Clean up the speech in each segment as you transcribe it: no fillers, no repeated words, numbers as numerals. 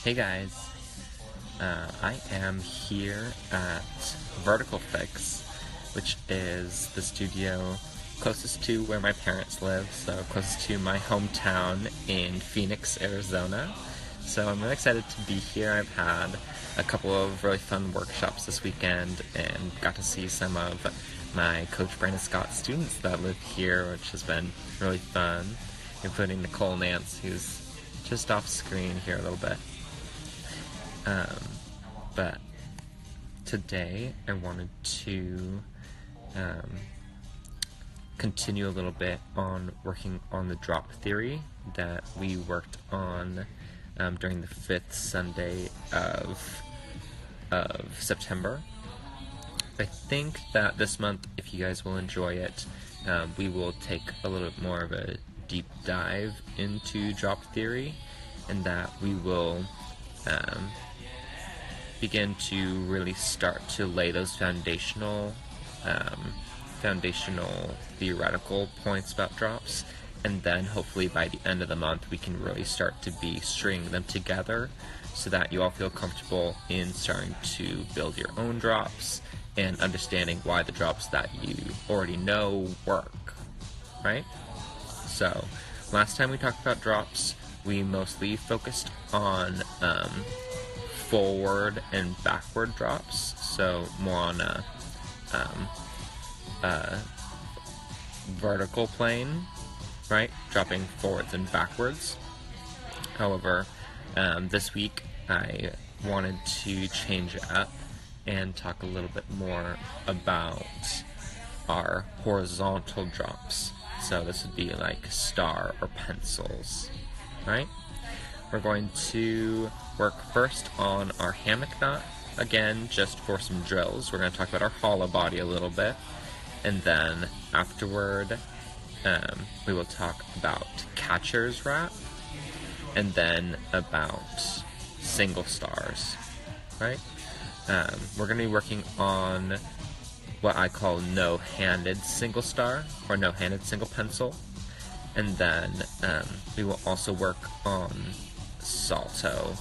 Hey guys, I am here at Vertical Fix, which is the studio closest to where my parents live, so closest to my hometown in Phoenix, Arizona. So I'm really excited to be here. I've had a couple of really fun workshops this weekend and got to see some of my Coach Brandon Scott students that live here, which has been really fun, including Nicole Nance, who's just off screen here a little bit. But today I wanted to continue a little bit on working on the drop theory that we worked on during the 5th Sunday of September. I think that this month, if you guys will enjoy it, we will take a little bit more of a deep dive into drop theory, and that we will begin to really start to lay those foundational theoretical points about drops, and then hopefully by the end of the month we can really start to be stringing them together so that you all feel comfortable in starting to build your own drops and understanding why the drops that you already know work, right? So last time we talked about drops, we mostly focused on forward and backward drops, so more on a vertical plane, right? Dropping forwards and backwards. However, this week I wanted to change it up and talk a little bit more about our horizontal drops. So this would be like star or pencils, right? We're going to work first on our hammock knot, again, just for some drills. We're going to talk about our hollow body a little bit, and then afterward, we will talk about catcher's wrap, and then about single stars, right? We're going to be working on what I call no-handed single star, or no-handed single pencil, and then we will also work on salto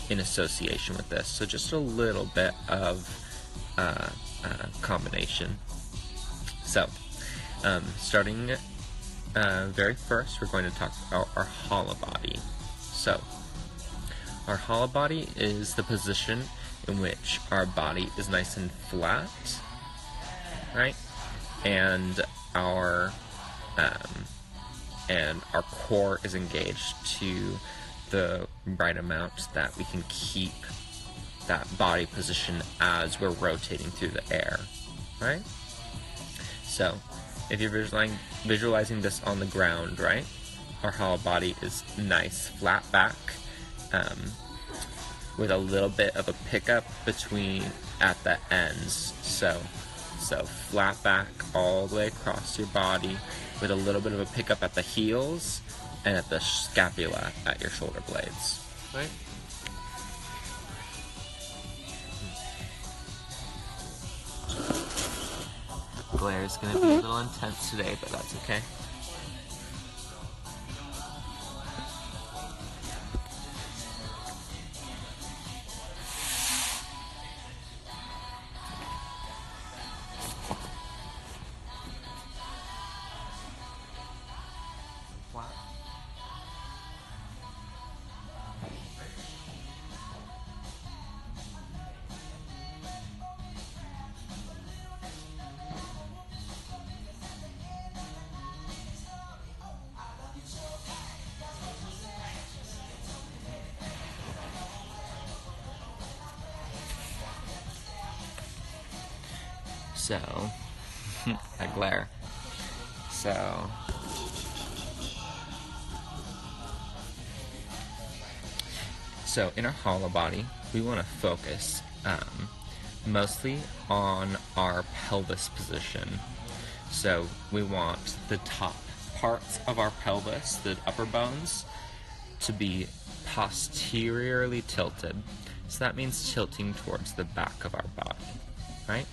in association with this, so just a little bit of combination. So starting very first, we're going to talk about our hollow body. So our hollow body is the position in which our body is nice and flat, right? And our core is engaged to the right amount that we can keep that body position as we're rotating through the air, right? So if you're visualizing this on the ground, right, our hollow body is nice flat back, with a little bit of a pickup at the ends, so flat back all the way across your body with a little bit of a pickup at the heels and at the scapula at your shoulder blades, right? Glare is going to be a little intense today, but that's okay. So, I glare. So in our hollow body, we want to focus mostly on our pelvis position. So we want the top parts of our pelvis, the upper bones, to be posteriorly tilted. So that means tilting towards the back of our body, right?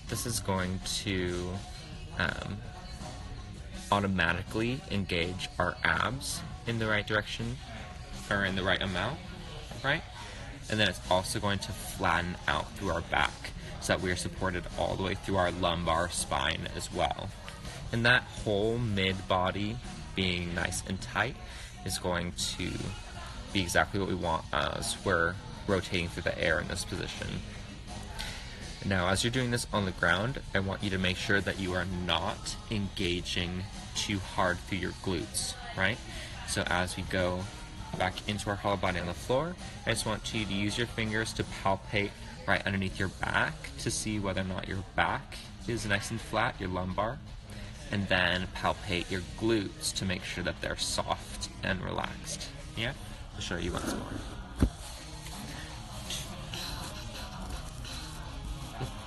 This is going to automatically engage our abs in the right direction, or in the right amount, right? And then it's also going to flatten out through our back so that we are supported all the way through our lumbar spine as well. And that whole mid-body being nice and tight is going to be exactly what we want as we're rotating through the air in this position. Now, as you're doing this on the ground, I want you to make sure that you are not engaging too hard through your glutes, right? So as we go back into our hollow body on the floor, I just want you to use your fingers to palpate right underneath your back to see whether or not your back is nice and flat, your lumbar, and then palpate your glutes to make sure that they're soft and relaxed. Yeah? I'll show you once more.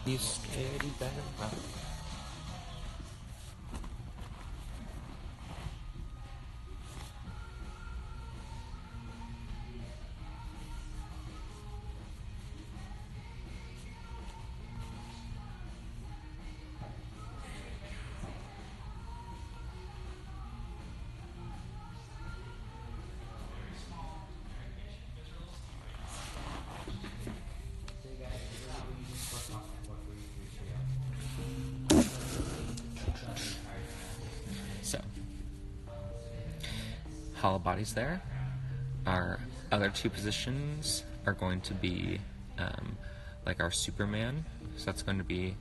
You steady better rock. So, hollow bodies there. Our other two positions are going to be like our Superman. So that's going to be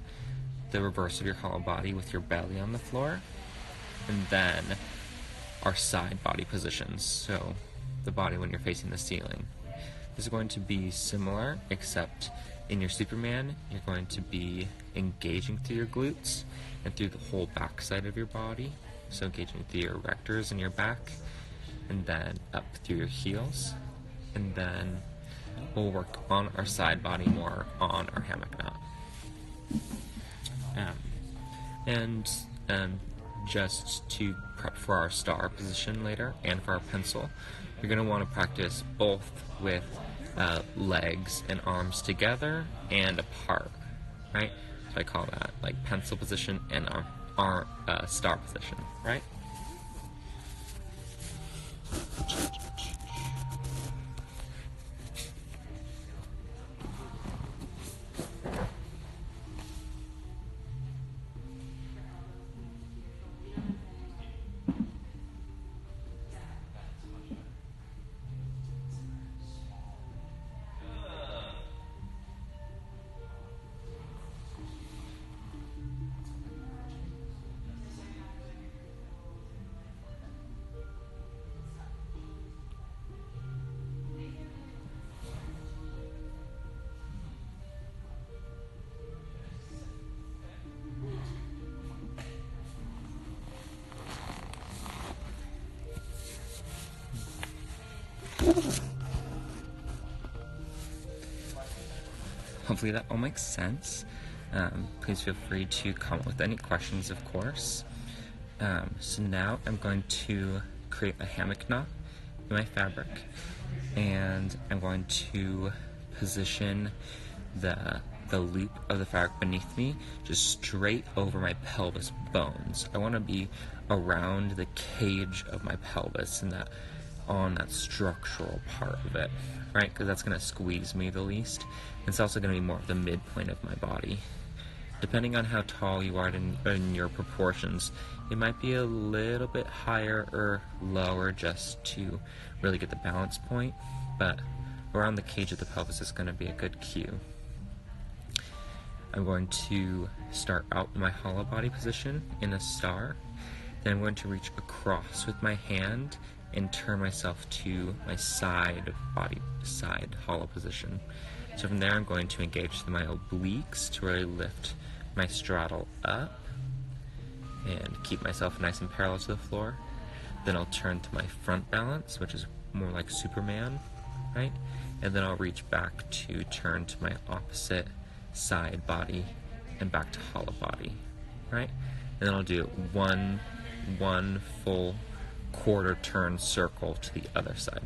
the reverse of your hollow body with your belly on the floor. And then our side body positions. So the body when you're facing the ceiling. This is going to be similar, except in your Superman, you're going to be engaging through your glutes and through the whole back side of your body. So engaging through your erectors and your back, and then up through your heels. And then we'll work on our side body more on our hammock knot. Just to prep for our star position later and for our pencil, you're going to want to practice both with legs and arms together and apart, right? So I call that like pencil position and our star position, right? Hopefully that all makes sense. Please feel free to comment with any questions, of course. So now I'm going to create a hammock knot in my fabric, and I'm going to position the loop of the fabric beneath me just straight over my pelvis bones. I want to be around the cage of my pelvis and on that structural part of it, right? Because that's going to squeeze me the least. It's also going to be more of the midpoint of my body. Depending on how tall you are in your proportions, it might be a little bit higher or lower just to really get the balance point, but around the cage of the pelvis is going to be a good cue. I'm going to start out in my hollow body position in a star. Then I'm going to reach across with my hand and turn myself to my side hollow position. So from there I'm going to engage my obliques to really lift my straddle up and keep myself nice and parallel to the floor. Then I'll turn to my front balance, which is more like Superman, right? And then I'll reach back to turn to my opposite side body and back to hollow body, right? And then I'll do one full quarter turn circle to the other side.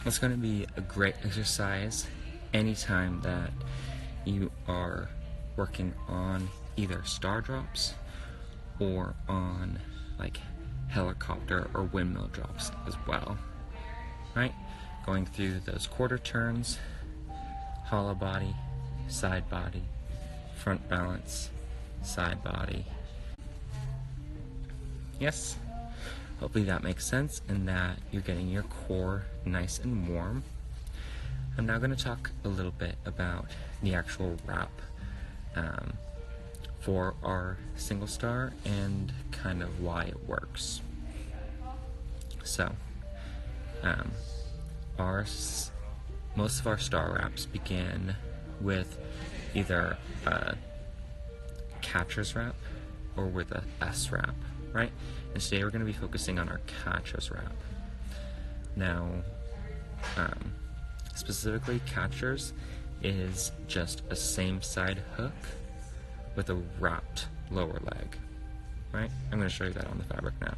It's going to be a great exercise anytime that you are working on either star drops or on like helicopter or windmill drops as well, right? Going through those quarter turns, hollow body, side body, front balance, side body. Yes, hopefully that makes sense and that you're getting your core nice and warm. I'm now going to talk a little bit about the actual wrap for our single star and kind of why it works. So, most of our star wraps begin with either a catcher's wrap or with a S wrap, right? And today we're going to be focusing on our catcher's wrap. Now, specifically catcher's is just a same side hook with a wrapped lower leg, right? I'm going to show you that on the fabric now.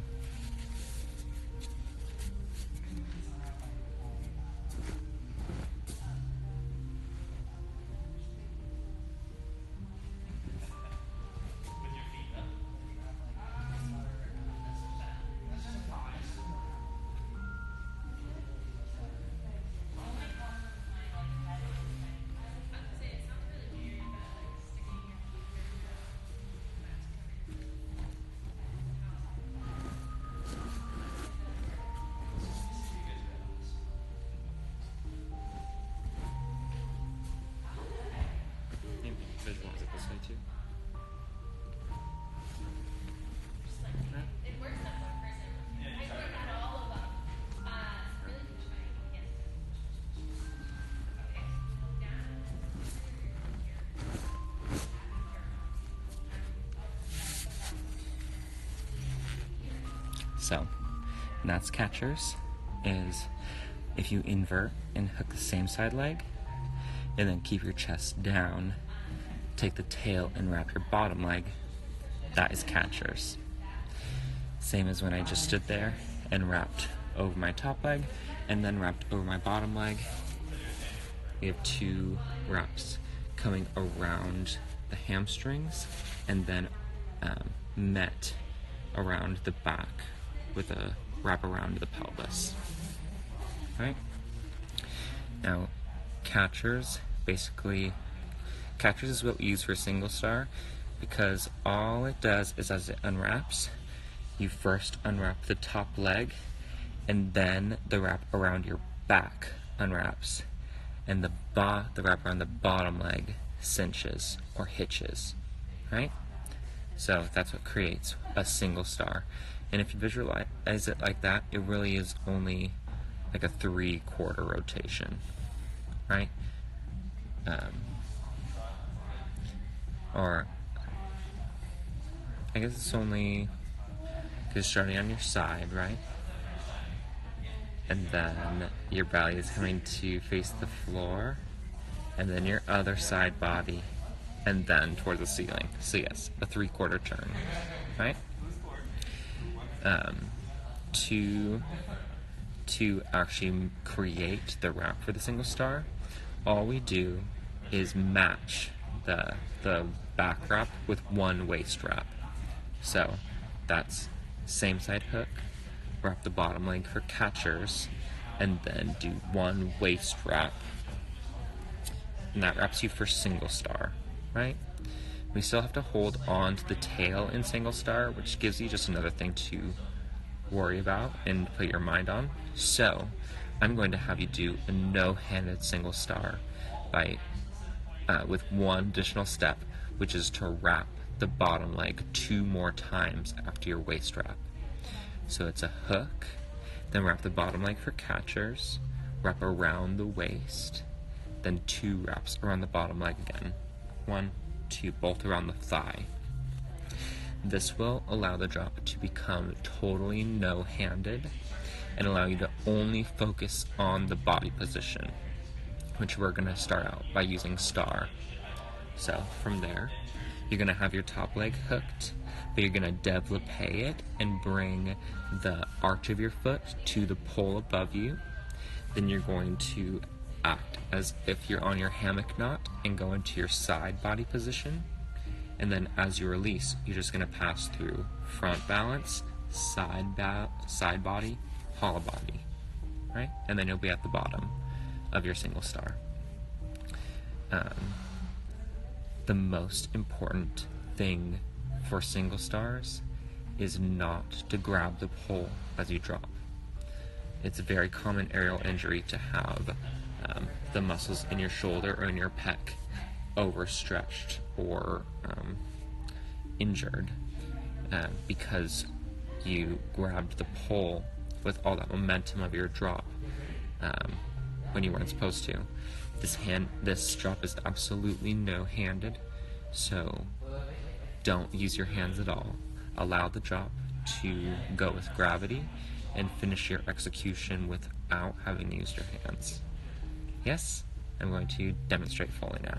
Visualize it this way too. So, that's catchers, is if you invert and hook the same side leg, and then keep your chest down, take the tail and wrap your bottom leg, that is catchers. Same as when I just stood there and wrapped over my top leg, and then wrapped over my bottom leg. We have two wraps coming around the hamstrings, and then met around the back with a wrap around the pelvis. Right? Now, catchers is what we use for single star, because all it does is as it unwraps, you first unwrap the top leg, and then the wrap around your back unwraps, and the wrap around the bottom leg cinches or hitches, right? So that's what creates a single star. And if you visualize it like that, it really is only like a 3/4 rotation, right? Or I guess it's only, because starting on your side, right? And then your belly is coming to face the floor, and then your other side body, and then towards the ceiling. So yes, a 3/4 turn, right? To actually create the wrap for the single star, all we do is match the back wrap with one waist wrap. So that's same side hook, wrap the bottom leg for catchers, and then do one waist wrap. And that wraps you for single star, right? We still have to hold on to the tail in single star, which gives you just another thing to worry about and put your mind on. So I'm going to have you do a no-handed single star with one additional step, which is to wrap the bottom leg 2 more times after your waist wrap. So it's a hook, then wrap the bottom leg for catchers, wrap around the waist, then 2 wraps around the bottom leg again. 1, 2, both around the thigh. This will allow the drop to become totally no-handed and allow you to only focus on the body position, which we're going to start out by using star. So from there, you're going to have your top leg hooked, but you're going to développé it and bring the arch of your foot to the pole above you. then you're going to act as if you're on your hammock knot and go into your side body position. And then as you release, you're just going to pass through front balance, side body, hollow body, right? And then you'll be at the bottom of your single star. The most important thing for single stars is not to grab the pole as you drop. It's a very common aerial injury to have the muscles in your shoulder or in your pec overstretched or injured because you grabbed the pole with all that momentum of your drop when you weren't supposed to. This drop is absolutely no-handed, so don't use your hands at all. Allow the drop to go with gravity and finish your execution without having used your hands. Yes, I'm going to demonstrate fully now.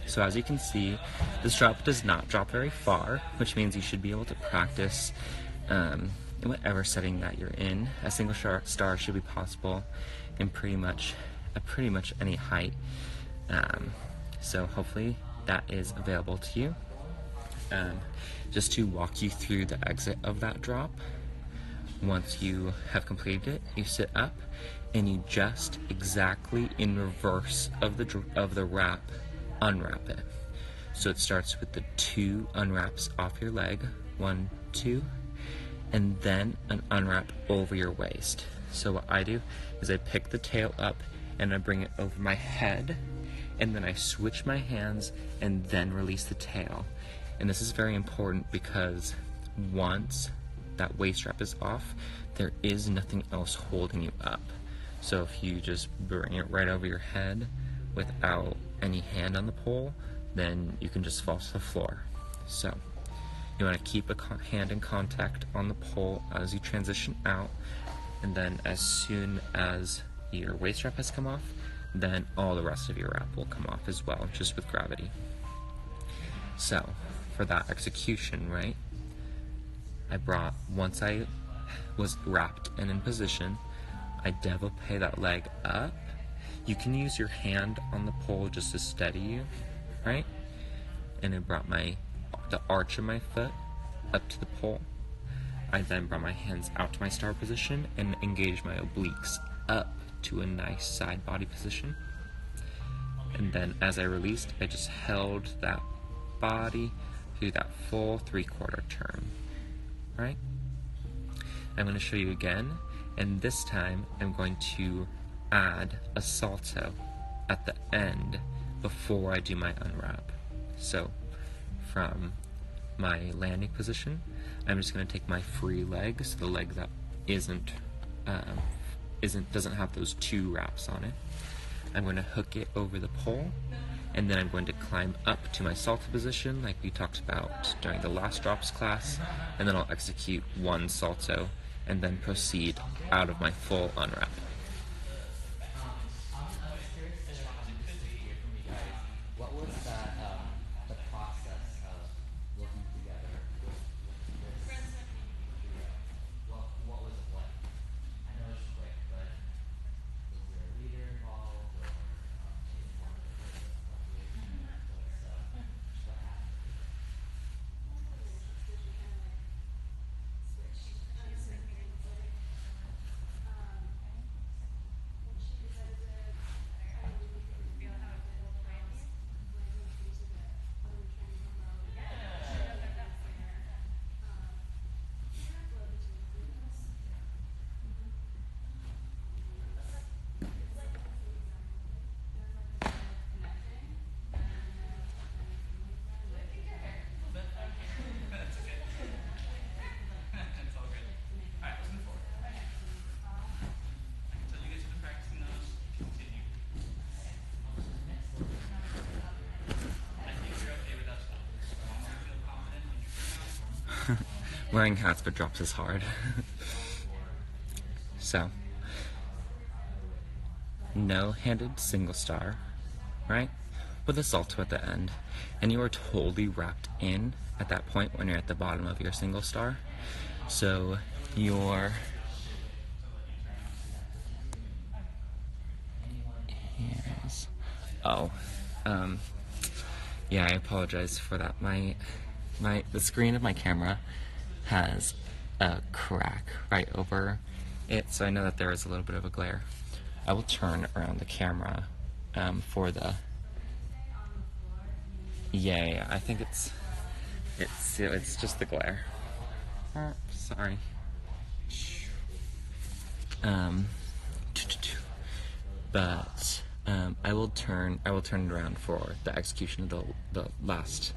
So as you can see, this drop does not drop very far, which means you should be able to practice in whatever setting that you're in. A single star should be possible in pretty much any height. So hopefully that is available to you. Just to walk you through the exit of that drop, once you have completed it, you sit up and you just exactly in reverse of the wrap, unwrap it. So it starts with the 2 unwraps off your leg, 1, 2, and then an unwrap over your waist. So what I do is I pick the tail up and I bring it over my head, and then I switch my hands and then release the tail. And this is very important because once that waist wrap is off, there is nothing else holding you up. So if you just bring it right over your head without any hand on the pole, then you can just fall to the floor. So you want to keep a hand in contact on the pole as you transition out, and then as soon as your waist wrap has come off, then all the rest of your wrap will come off as well, just with gravity. So for that execution, right, once I was wrapped and in position, I développé that leg up. You can use your hand on the pole just to steady you, right? And I brought the arch of my foot up to the pole. I then brought my hands out to my star position and engaged my obliques up to a nice side body position. And then as I released, I just held that body through that full 3/4 turn, right? I'm going to show you again, and this time I'm going to add a salto at the end before I do my unwrap. So from my landing position, I'm just going to take my free leg, so the leg that doesn't have those 2 wraps on it. I'm going to hook it over the pole, and then I'm going to climb up to my salto position like we talked about during the last drops class, and then I'll execute 1 salto and then proceed out of my full unwrap. What was the process of working together with this trio? What was it like? I know it's quick, but was there a leader involved, or maybe one of the what happened? Wearing hats for drops is hard. So, no-handed single star, right? With a salto at the end. And you are totally wrapped in at that point when you're at the bottom of your single star. So, your hands. Oh, yeah, I apologize for that. The screen of my camera has a crack right over it, so I know that there is a little bit of a glare. I will turn around the camera for the. Yeah, I think it's just the glare. Sorry. But I will turn it around for the execution of the last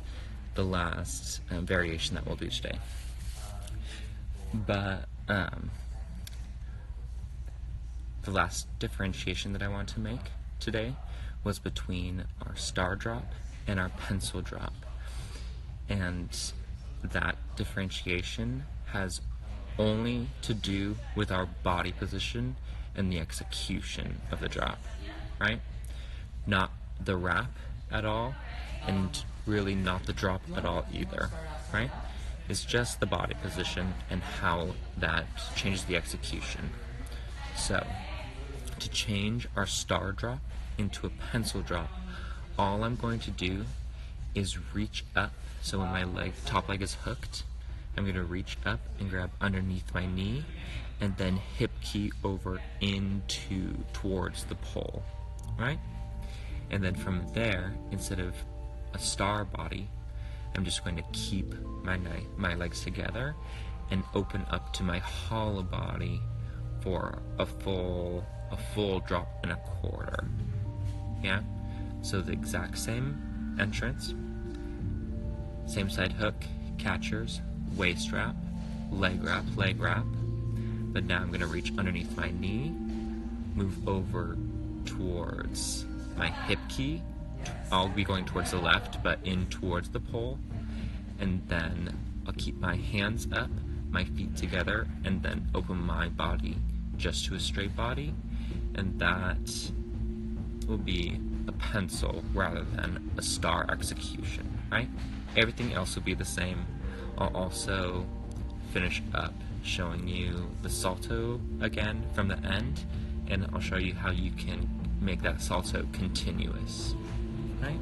variation that we'll do today. But the last differentiation that I want to make today was between our star drop and our pencil drop. And that differentiation has only to do with our body position and the execution of the drop, right? Not the wrap at all, and really not the drop at all either, right? It's just the body position and how that changes the execution. So, to change our star drop into a pencil drop, all I'm going to do is reach up. So when my top leg is hooked, I'm going to reach up and grab underneath my knee and then hip key over towards the pole, right? And then from there, instead of a star body, I'm just going to keep my legs together and open up to my hollow body for a full drop and a quarter. Yeah? So the exact same entrance, same side hook, catchers, waist wrap, leg wrap, but now I'm going to reach underneath my knee, move over towards my hip key. I'll be going towards the left, but in towards the pole, and then I'll keep my hands up, my feet together, and then open my body just to a straight body, and that will be a pencil rather than a star execution, right? Everything else will be the same. I'll also finish up showing you the salto again from the end, and I'll show you how you can make that salto continuous, right?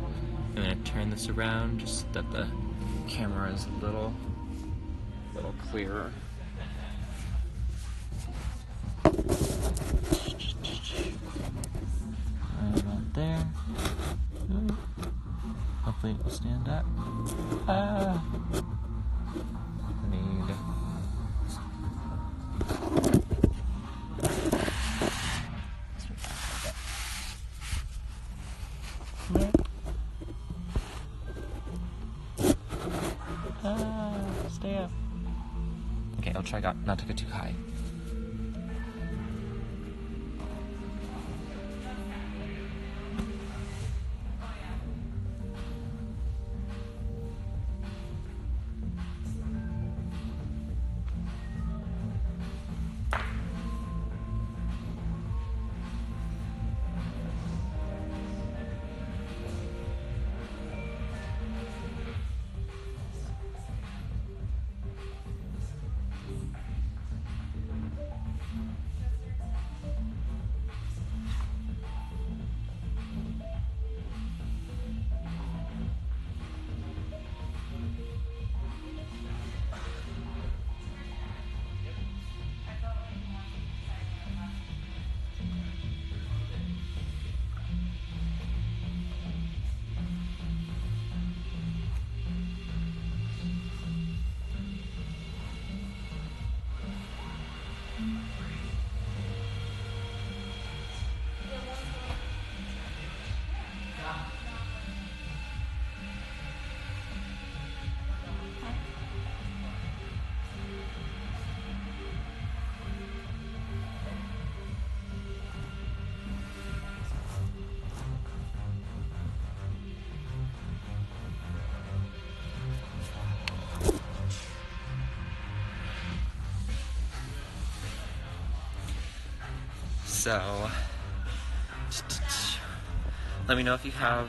I'm going to turn this around just that the camera is a little clearer. Right about there. Ooh. Hopefully it will stand up. Need stay up. Okay, I'll try not to get too high. So, let me know if you have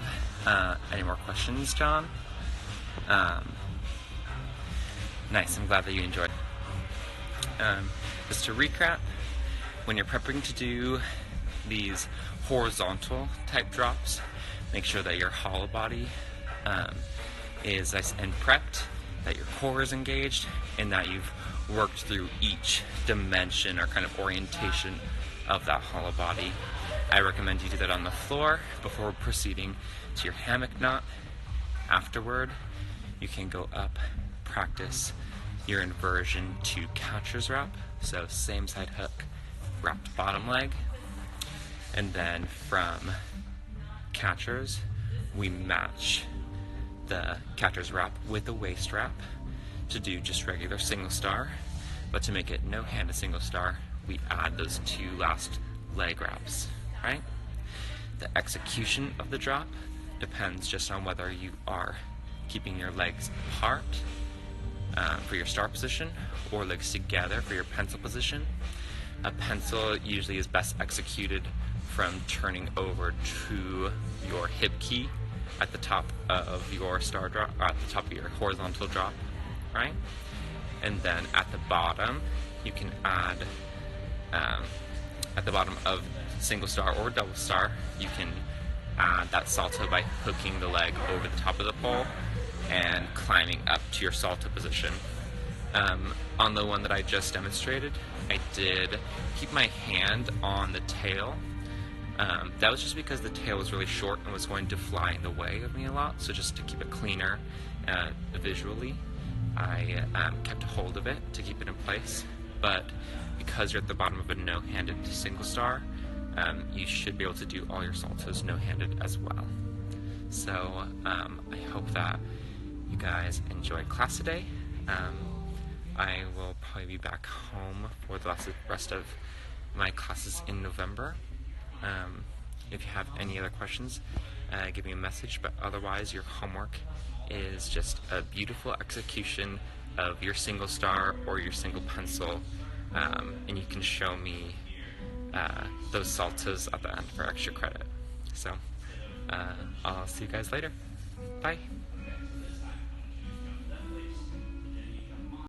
any more questions, John. Nice, I'm glad that you enjoyed. Just to recap, when you're prepping to do these horizontal type drops, make sure that your hollow body is nice and prepped, that your core is engaged, and that you've worked through each dimension or kind of orientation of that hollow body. I recommend you do that on the floor before proceeding to your hammock knot. Afterward, you can go up, practice your inversion to catcher's wrap. So same side hook, wrapped bottom leg. And then from catchers, we match the catcher's wrap with a waist wrap to do just regular single star. But to make it no-handed single star, we add those two last leg wraps, right? The execution of the drop depends just on whether you are keeping your legs apart for your star position or legs together for your pencil position. A pencil usually is best executed from turning over to your hip key at the top of your star drop, or at the top of your horizontal drop, right? And then at the bottom, you can add, at the bottom of single star or double star, you can add that salto by hooking the leg over the top of the pole and climbing up to your salto position. On the one that I just demonstrated, I did keep my hand on the tail. That was just because the tail was really short and was going to fly in the way of me a lot, so just to keep it cleaner visually, I kept hold of it to keep it in place. But because you're at the bottom of a no-handed single star, you should be able to do all your saltos no-handed as well. So I hope that you guys enjoyed class today. I will probably be back home for the rest of my classes in November. If you have any other questions, give me a message, but otherwise your homework is just a beautiful execution of your single star or your single pencil, and you can show me those saltos at the end for extra credit. So I'll see you guys later. Bye.